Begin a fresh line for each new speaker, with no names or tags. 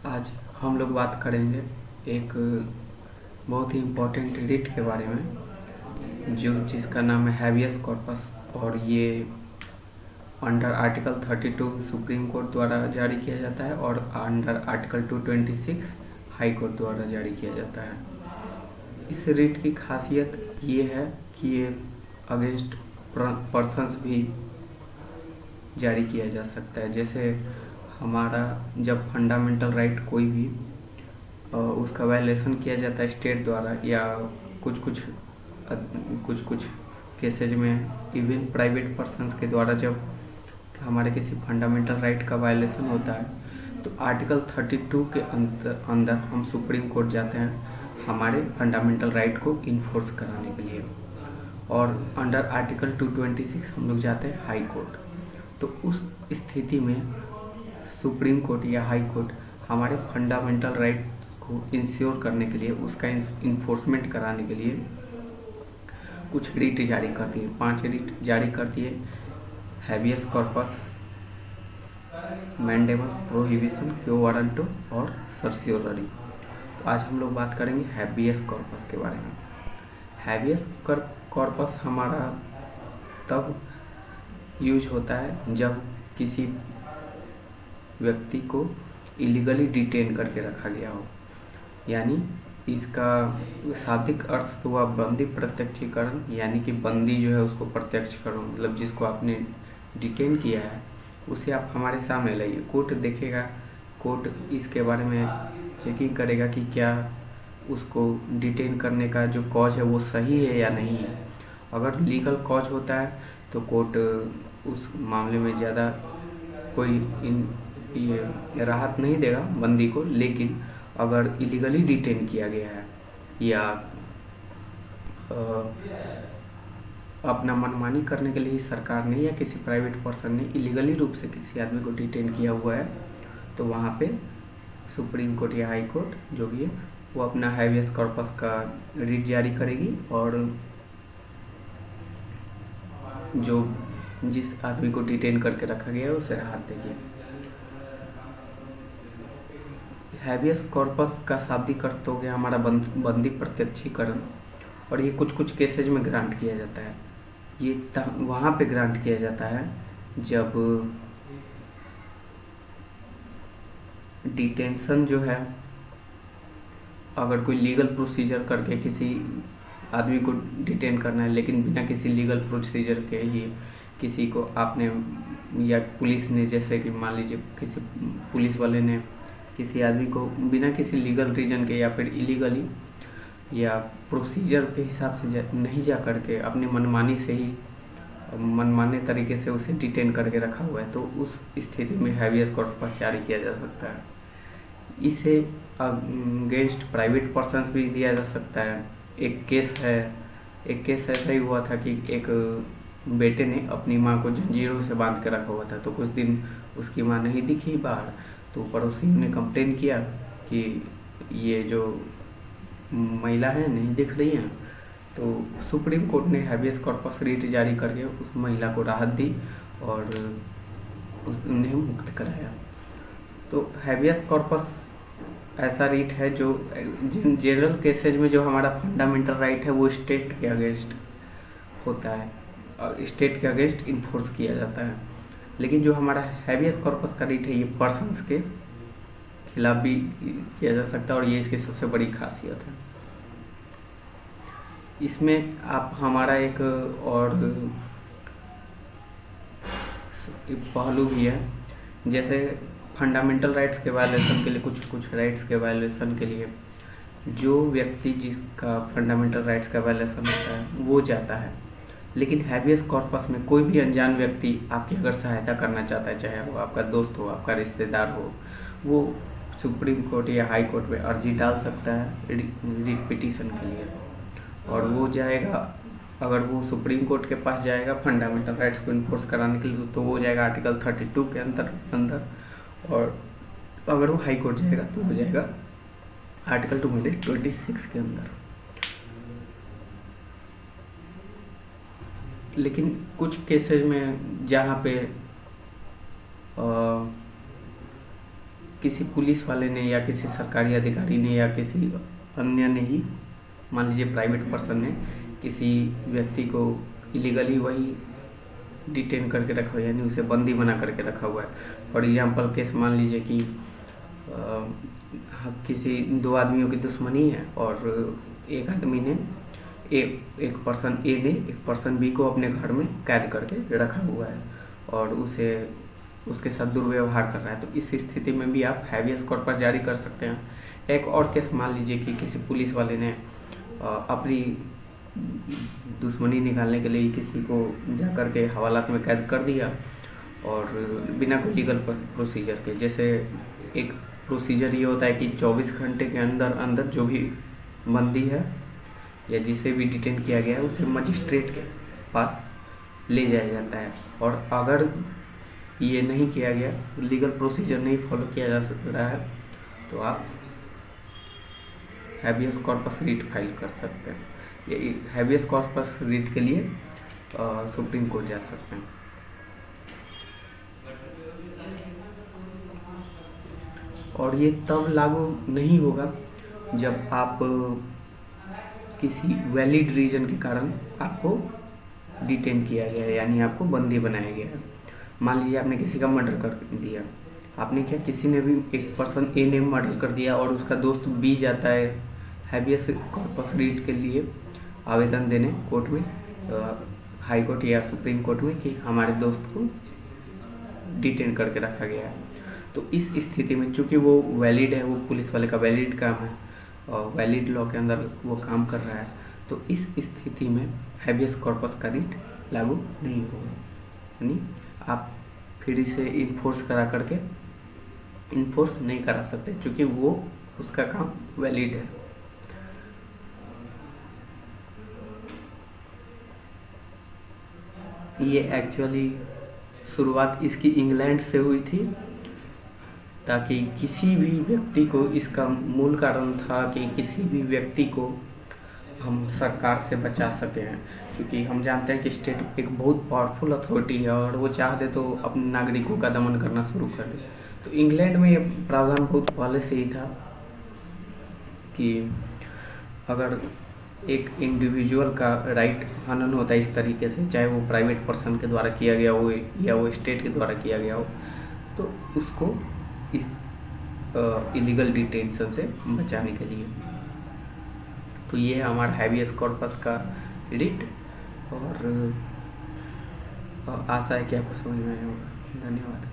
आज हम लोग बात करेंगे एक बहुत ही इम्पोर्टेंट रिट के बारे में जिसका नाम है हैबियस कॉर्पस। और ये अंडर आर्टिकल 32 सुप्रीम कोर्ट द्वारा जारी किया जाता है और अंडर आर्टिकल 226 हाई कोर्ट द्वारा जारी किया जाता है। इस रिट की खासियत ये है कि ये अगेंस्ट पर्सन्स भी जारी किया जा सकता है। जैसे हमारा जब फंडामेंटल राइट कोई भी उसका वायलेशन किया जाता है स्टेट द्वारा, या कुछ कुछ केसेज में इवन प्राइवेट पर्सन्स के द्वारा जब हमारे किसी फंडामेंटल राइट का वायलेशन होता है, तो आर्टिकल 32 के अंदर हम सुप्रीम कोर्ट जाते हैं हमारे फंडामेंटल राइट को इन्फोर्स कराने के लिए, और अंडर आर्टिकल 226 हम लोग जाते हैं हाई कोर्ट। तो उस स्थिति में सुप्रीम कोर्ट या हाई कोर्ट हमारे फंडामेंटल राइट को इंश्योर करने के लिए, उसका इन्फोर्समेंट कराने के लिए कुछ रिट जारी करती है। 5 रिट जारी करती है: हैबियस कॉर्पस, मैंडेमस, प्रोहिबिशन, क्यो वारंटो और सर्सियोररी। तो आज हम लोग बात करेंगे हैबियस कॉर्पस के बारे में। हैबियस कॉर्पस हमारा तब यूज होता है जब किसी व्यक्ति को इलीगली डिटेन करके रखा गया हो, यानी इसका शाब्दिक अर्थ तो हुआ बंदी प्रत्यक्षीकरण, यानी कि बंदी जो है उसको प्रत्यक्ष करो, मतलब जिसको आपने डिटेन किया है उसे आप हमारे सामने लाइए। कोर्ट देखेगा, कोर्ट इसके बारे में चेकिंग करेगा कि क्या उसको डिटेन करने का जो कॉज है वो सही है या नहीं है। अगर लीगल कॉज होता है तो कोर्ट उस मामले में ज़्यादा कोई ये राहत नहीं देगा बंदी को। लेकिन अगर इलीगली डिटेन किया गया है या अपना मनमानी करने के लिए सरकार ने या किसी प्राइवेट पर्सन ने इलीगली रूप से किसी आदमी को डिटेन किया हुआ है, तो वहाँ पे सुप्रीम कोर्ट या हाई कोर्ट जो भी है वो अपना हैबियस कॉर्पस का रिट जारी करेगी और जो जिस आदमी को डिटेन करके रखा गया है उसे राहत देगी। हैबियस कॉर्पस का शाब्दिक अर्थ हो गया हमारा बंदी प्रत्यक्षीकरण, और ये कुछ केसेज में ग्रांट किया जाता है। ये वहाँ पे ग्रांट किया जाता है जब डिटेंशन जो है, अगर कोई लीगल प्रोसीजर करके किसी आदमी को डिटेन करना है, लेकिन बिना किसी लीगल प्रोसीजर के ही किसी को आपने, या पुलिस ने, जैसे कि मान लीजिए किसी पुलिस वाले ने किसी आदमी को बिना किसी लीगल रीजन के या फिर इलीगली या प्रोसीजर के हिसाब से नहीं जा करके अपनी मनमानी से ही मनमाने तरीके से उसे डिटेन करके रखा हुआ है, तो उस स्थिति में हैबियस कॉर्पस जारी किया जा सकता है। इसे अगेंस्ट प्राइवेट पर्सन्स भी दिया जा सकता है। एक केस ऐसा ही हुआ था कि एक बेटे ने अपनी माँ को जंजीरों से बांध के रखा हुआ था, तो कुछ दिन उसकी माँ नहीं दिखी बाहर, तो पड़ोसियों ने कंप्लेन किया कि ये जो महिला है नहीं दिख रही हैं। तो सुप्रीम कोर्ट ने हैबियस कॉर्पस रिट जारी करके उस महिला को राहत दी और उन्हें मुक्त कराया। तो हैबियस कॉर्पस ऐसा रिट है जो जनरल केसेज में जो हमारा फंडामेंटल राइट है वो स्टेट के अगेंस्ट होता है और स्टेट के अगेंस्ट इन्फोर्स किया जाता है। लेकिन जो हमारा हैबियस कॉर्पस का रिट है ये पर्सन्स के खिलाफ भी किया जा सकता है, और ये इसकी सबसे बड़ी खासियत है। इसमें आप हमारा एक और पहलू भी है, जैसे फंडामेंटल राइट्स के वायलेशन के लिए, कुछ राइट्स के वायलेशन के लिए जो व्यक्ति जिसका फंडामेंटल राइट्स का वायलेशन होता है वो जाता है, लेकिन हैबियस कॉर्पस में कोई भी अनजान व्यक्ति आपकी अगर सहायता करना चाहता है, चाहे वो आपका दोस्त हो, आपका रिश्तेदार हो, वो सुप्रीम कोर्ट या हाई कोर्ट में अर्जी डाल सकता है रिट पिटीशन के लिए, और वो जाएगा। अगर वो सुप्रीम कोर्ट के पास जाएगा फंडामेंटल राइट्स को इन्फोर्स कराने के लिए, तो वो जाएगा आर्टिकल 32 के अंदर, और अगर वो हाई कोर्ट जाएगा तो वो जाएगा आर्टिकल 226 के अंदर। लेकिन कुछ केसेज में जहाँ पे किसी पुलिस वाले ने या किसी सरकारी अधिकारी ने या किसी अन्य ने ही, मान लीजिए प्राइवेट पर्सन ने किसी व्यक्ति को इलीगली वही डिटेन करके रखा हुआ है, यानी उसे बंदी बना करके रखा हुआ है। फॉर एग्जांपल केस मान लीजिए कि किसी दो आदमियों की दुश्मनी है और एक आदमी ने एक पर्सन ए ने एक पर्सन बी को अपने घर में कैद करके रखा हुआ है और उसके साथ दुर्व्यवहार कर रहा है। तो इस स्थिति में भी आप हैबियस कॉर्पस जारी कर सकते हैं। एक और केस मान लीजिए कि किसी पुलिस वाले ने अपनी दुश्मनी निकालने के लिए किसी को जा कर के हवालात में कैद कर दिया और बिना कोई लीगल प्रोसीजर के। जैसे एक प्रोसीजर ये होता है कि 24 घंटे के अंदर अंदर जो भी बंदी है या जिसे भी डिटेन किया गया है उसे मजिस्ट्रेट के पास ले जाया जाता है। और अगर ये नहीं किया गया, लीगल प्रोसीजर नहीं फॉलो किया जा रहा है, तो आप हैबियस कॉर्पस रिट फाइल कर सकते हैं। ये हैबियस कॉर्पस रिट के लिए सुप्रीम कोर्ट जा सकते हैं। और ये तब लागू नहीं होगा जब आप किसी वैलिड रीजन के कारण आपको डिटेन किया गया है, यानी आपको बंदी बनाया गया है। मान लीजिए आपने किसी का मर्डर कर दिया, आपने क्या, किसी ने भी एक पर्सन ए ने मर्डर कर दिया और उसका दोस्त बी जाता है हैबियस कॉर्पस रिट के लिए आवेदन देने कोर्ट में, हाई कोर्ट या सुप्रीम कोर्ट में, कि हमारे दोस्त को डिटेन करके रखा गया है। तो इस स्थिति में चूंकि वो वैलिड है, वो पुलिस वाले का वैलिड काम है और वैलिड लॉ के अंदर वो काम कर रहा है, तो इस स्थिति में हैबियस कॉर्पस का रिट लागू नहीं होगा। यानी आप फिर इसे इन्फोर्स करा करके इन्फोर्स नहीं करा सकते क्योंकि वो उसका काम वैलिड है। ये एक्चुअली शुरुआत इसकी इंग्लैंड से हुई थी, ताकि किसी भी व्यक्ति को, इसका मूल कारण था कि किसी भी व्यक्ति को हम सरकार से बचा सकें, क्योंकि हम जानते हैं कि स्टेट एक बहुत पावरफुल अथॉरिटी है और वो चाह दे तो अपने नागरिकों का दमन करना शुरू कर दे। तो इंग्लैंड में ये प्रावधान बहुत पहले से ही था कि अगर एक इंडिविजुअल का राइट हनन होता है इस तरीके से, चाहे वो प्राइवेट पर्सन के द्वारा किया गया हो या वो स्टेट के द्वारा किया गया हो, तो उसको इस इलीगल डिटेंशन से बचाने के लिए। तो ये है हमारा हैबियस कॉर्पस का रिट, और आशा है कि आपको समझ में आया होगा। धन्यवाद।